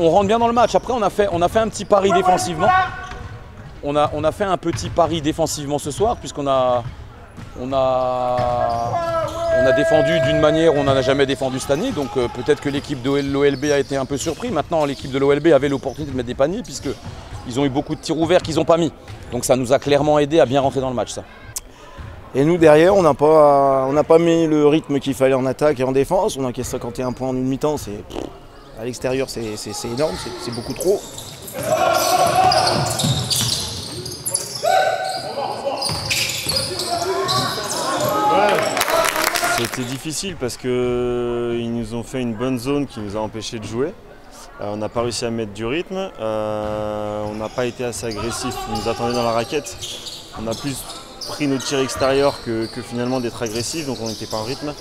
On rentre bien dans le match. Après, on a fait un petit pari défensivement. On a fait un petit pari défensivement ce soir, puisqu'on a défendu d'une manière où on n'en a jamais défendu cette année. Donc peut-être que l'équipe de l'OLB a été un peu surpris. Maintenant, l'équipe de l'OLB avait l'opportunité de mettre des paniers, puisqu'ils ont eu beaucoup de tirs ouverts qu'ils n'ont pas mis. Donc ça nous a clairement aidé à bien rentrer dans le match, ça. Et nous derrière, on n'a pas mis le rythme qu'il fallait en attaque et en défense. On a encaissé 51 points en une mi-temps. À l'extérieur, c'est énorme, c'est beaucoup trop. C'était difficile parce qu'ils nous ont fait une bonne zone qui nous a empêché de jouer. On n'a pas réussi à mettre du rythme. On n'a pas été assez agressif. Ils nous attendaient dans la raquette. On a plus pris nos tirs extérieurs que finalement d'être agressif, donc on n'était pas en rythme.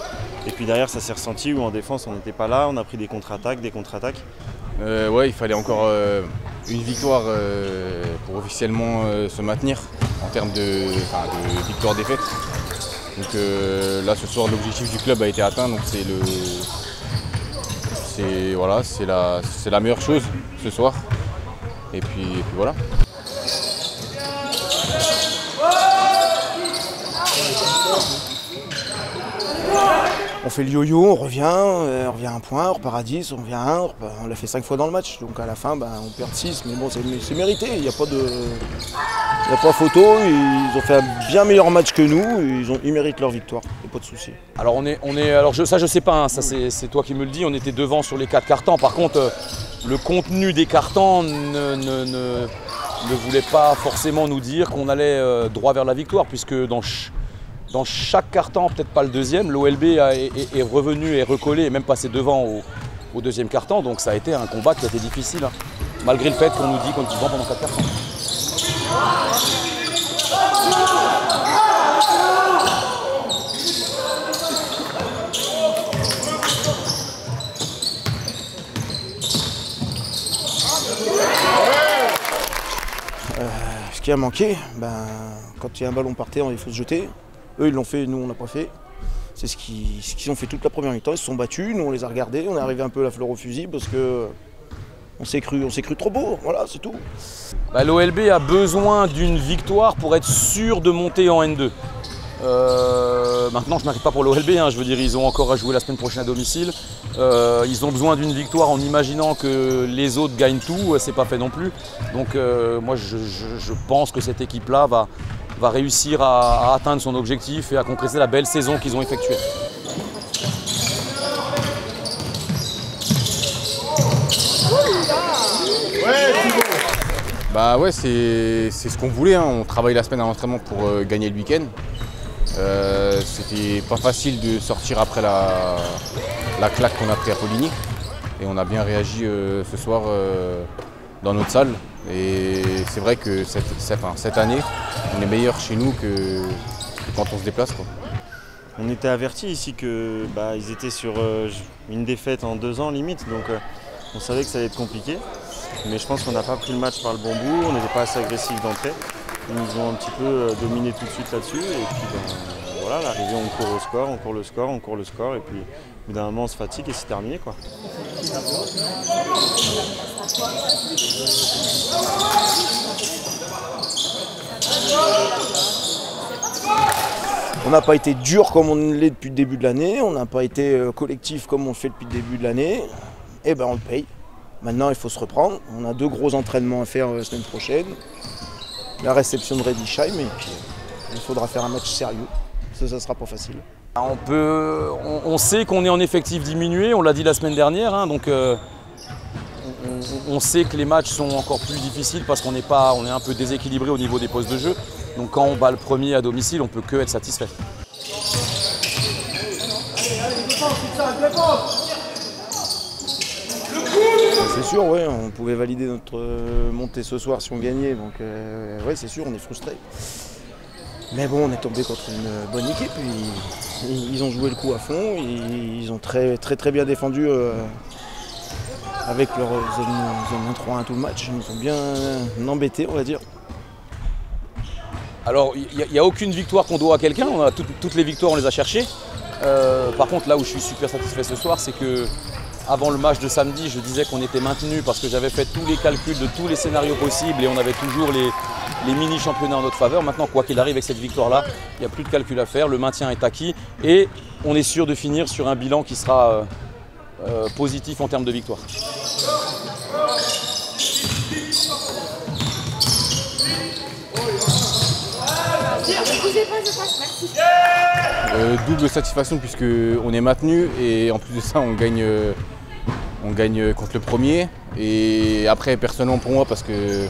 Et puis derrière, ça s'est ressenti où en défense, on n'était pas là. On a pris des contre-attaques. Ouais, il fallait encore une victoire pour officiellement se maintenir en termes de victoire-défaite. Donc là, ce soir, l'objectif du club a été atteint. Donc c'est la meilleure chose ce soir. Et puis voilà. On fait le yo-yo, on revient un point, on repart à 10, on revient à 1, on l'a fait 5 fois dans le match. Donc à la fin, on perd 6, mais bon, c'est mérité, il n'y a pas photo. Ils ont fait un bien meilleur match que nous, ils méritent leur victoire, il n'y a pas de souci. Alors ça je sais pas, hein, ça c'est toi qui me le dis, on était devant sur les 4 cartons. Par contre, le contenu des cartons ne voulait pas forcément nous dire qu'on allait droit vers la victoire, puisque dans chaque carton, peut-être pas le deuxième, l'OLB est revenu et recollé et même passé devant au deuxième carton. Donc ça a été un combat qui a été difficile, hein, malgré le fait qu'on nous dit qu'on est devant pendant 4 cartons. Ce qui a manqué, quand il y a un ballon par terre, il faut se jeter. Eux, ils l'ont fait, nous, on n'a pas fait. C'est ce qu'ils ont fait toute la première mi-temps. Ils se sont battus, nous, on les a regardés. On est arrivé un peu la fleur au fusil parce qu'on s'est cru trop beau. Voilà, c'est tout. L'OLB a besoin d'une victoire pour être sûr de monter en N2. Maintenant, je ne m'inquiète pas pour l'OLB. Je veux dire, ils ont encore à jouer la semaine prochaine à domicile. Ils ont besoin d'une victoire en imaginant que les autres gagnent tout. C'est pas fait non plus. Donc, moi, je pense que cette équipe-là va réussir à atteindre son objectif et à concrétiser la belle saison qu'ils ont effectuée. Ouais, c'est ce qu'on voulait, hein. On travaille la semaine à l'entraînement pour gagner le week-end. C'était pas facile de sortir après la claque qu'on a pris à Poligny. Et on a bien réagi ce soir dans notre salle. Et c'est vrai que cette année, on est meilleur chez nous que quand on se déplace, quoi. On était avertis ici qu'ils étaient sur une défaite en 2 ans limite, donc on savait que ça allait être compliqué. Mais je pense qu'on n'a pas pris le match par le bon bout, on n'était pas assez agressif d'entrée. Ils nous ont un petit peu dominé tout de suite là-dessus. Et puis voilà, l'arrivée, on court au score, on court le score. Et puis au bout d'un moment, on se fatigue et c'est terminé, quoi. On n'a pas été dur comme on l'est depuis le début de l'année, on n'a pas été collectif comme on le fait depuis le début de l'année. Et on le paye. Maintenant, il faut se reprendre. On a 2 gros entraînements à faire la semaine prochaine. La réception de Redisheim et puis il faudra faire un match sérieux. Ça ne sera pas facile. On sait qu'on est en effectif diminué, on l'a dit la semaine dernière, hein, donc on sait que les matchs sont encore plus difficiles parce qu'on est un peu déséquilibré au niveau des postes de jeu. Donc quand on bat le premier à domicile, on ne peut que être satisfait. C'est sûr, ouais, on pouvait valider notre montée ce soir si on gagnait, donc ouais, c'est sûr, on est frustré. Mais bon, on est tombé contre une bonne équipe, ils ont joué le coup à fond, ils ont très bien défendu avec leur zone 1-3-1 tout le match, ils nous ont bien embêtés, on va dire. Alors, il n'y a aucune victoire qu'on doit à quelqu'un, toutes les victoires on les a cherchées. Par contre, là où je suis super satisfait ce soir, c'est que avant le match de samedi, je disais qu'on était maintenu parce que j'avais fait tous les calculs de tous les scénarios possibles et on avait toujours les mini-championnats en notre faveur. Maintenant, quoi qu'il arrive avec cette victoire-là, il n'y a plus de calcul à faire, le maintien est acquis et on est sûr de finir sur un bilan qui sera positif en termes de victoire. Double satisfaction puisqu'on est maintenu et en plus de ça on gagne contre le premier. Et après personnellement pour moi parce que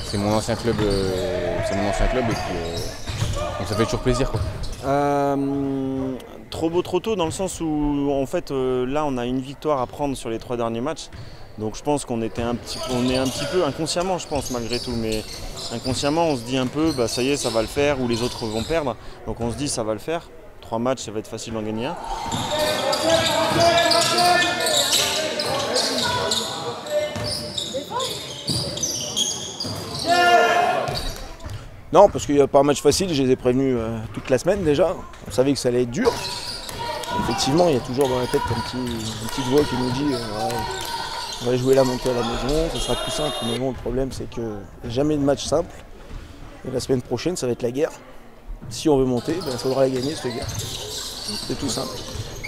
c'est mon ancien club, et puis donc ça fait toujours plaisir quoi. Trop beau trop tôt dans le sens où en fait là on a une victoire à prendre sur les 3 derniers matchs. Donc je pense qu'on est un petit peu inconsciemment je pense malgré tout, mais inconsciemment on se dit un peu bah ça y est ça va le faire ou les autres vont perdre. Donc on se dit ça va le faire. 3 matchs ça va être facile d'en gagner un. Non, parce qu'il n'y a pas un match facile, je les ai prévenus toute la semaine déjà. On savait que ça allait être dur. Effectivement, il y a toujours dans la tête une petite voix qui nous dit on va jouer la montée à la maison, ça sera plus simple. Mais bon, le problème c'est qu'il n'y a jamais de match simple. Et la semaine prochaine, ça va être la guerre. Si on veut monter, il faudra la gagner cette guerre. C'est tout simple.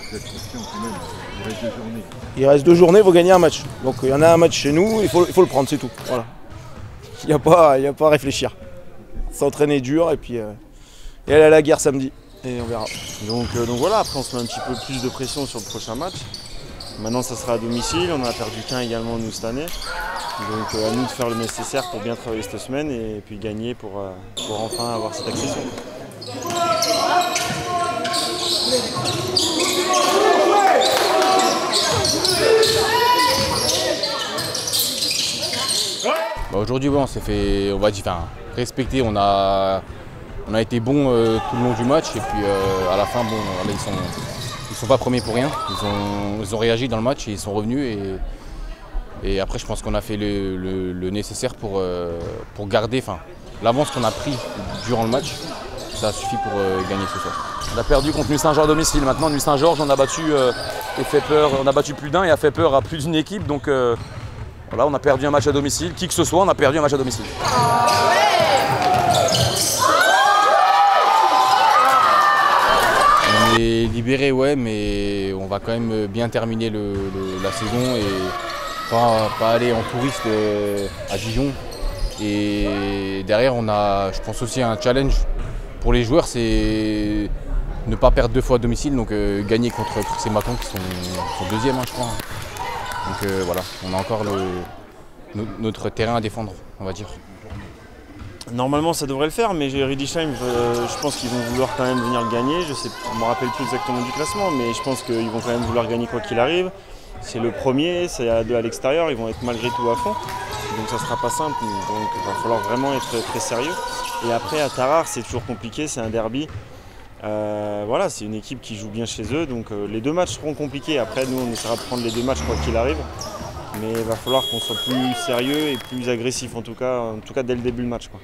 Vous êtes confiant quand même, il reste 2 journées. Il reste 2 journées, il faut gagner un match. Donc il y en a un match chez nous, il faut le prendre, c'est tout. Voilà. Il n'y a pas à réfléchir. S'entraîner dur et puis aller à la guerre samedi. Et on verra. Donc voilà, après on se met un petit peu plus de pression sur le prochain match. Maintenant ça sera à domicile, on en a perdu qu'un également nous cette année. Donc à nous de faire le nécessaire pour bien travailler cette semaine et puis gagner pour enfin avoir cette accession. Aujourd'hui on s'est fait, on va dire, respecter, on a été bons tout le long du match et puis à la fin bon, là, ils sont pas premiers pour rien, ils ont réagi dans le match et ils sont revenus et après je pense qu'on a fait le nécessaire pour garder l'avance qu'on a pris durant le match, ça suffit pour gagner ce soir. On a perdu contre Nuit Saint-Georges à domicile, maintenant Nuit Saint-Georges on a battu et fait peur, on a battu plus d'un et a fait peur à plus d'une équipe donc voilà, on a perdu un match à domicile, qui que ce soit on a perdu un match à domicile. On est libéré, ouais, mais on va quand même bien terminer la saison et pas aller en touriste à Dijon. Et derrière, on a, je pense aussi, un challenge pour les joueurs, c'est ne pas perdre 2 fois à domicile, donc gagner contre ces Mâcon qui sont deuxième, je crois. Donc voilà, on a encore notre terrain à défendre, on va dire. Normalement ça devrait le faire, mais Riedisheim, je pense qu'ils vont vouloir quand même venir le gagner. Je ne me rappelle plus exactement du classement, mais je pense qu'ils vont quand même vouloir gagner quoi qu'il arrive. C'est le premier, c'est à l'extérieur, ils vont être malgré tout à fond. Donc ça ne sera pas simple, donc il va falloir vraiment être très sérieux. Et après à Tarare, c'est toujours compliqué, c'est un derby. Voilà, c'est une équipe qui joue bien chez eux, donc les 2 matchs seront compliqués. Après nous on essaiera de prendre les 2 matchs quoi qu'il arrive. Mais il va falloir qu'on soit plus sérieux et plus agressif en tout cas dès le début du match, quoi.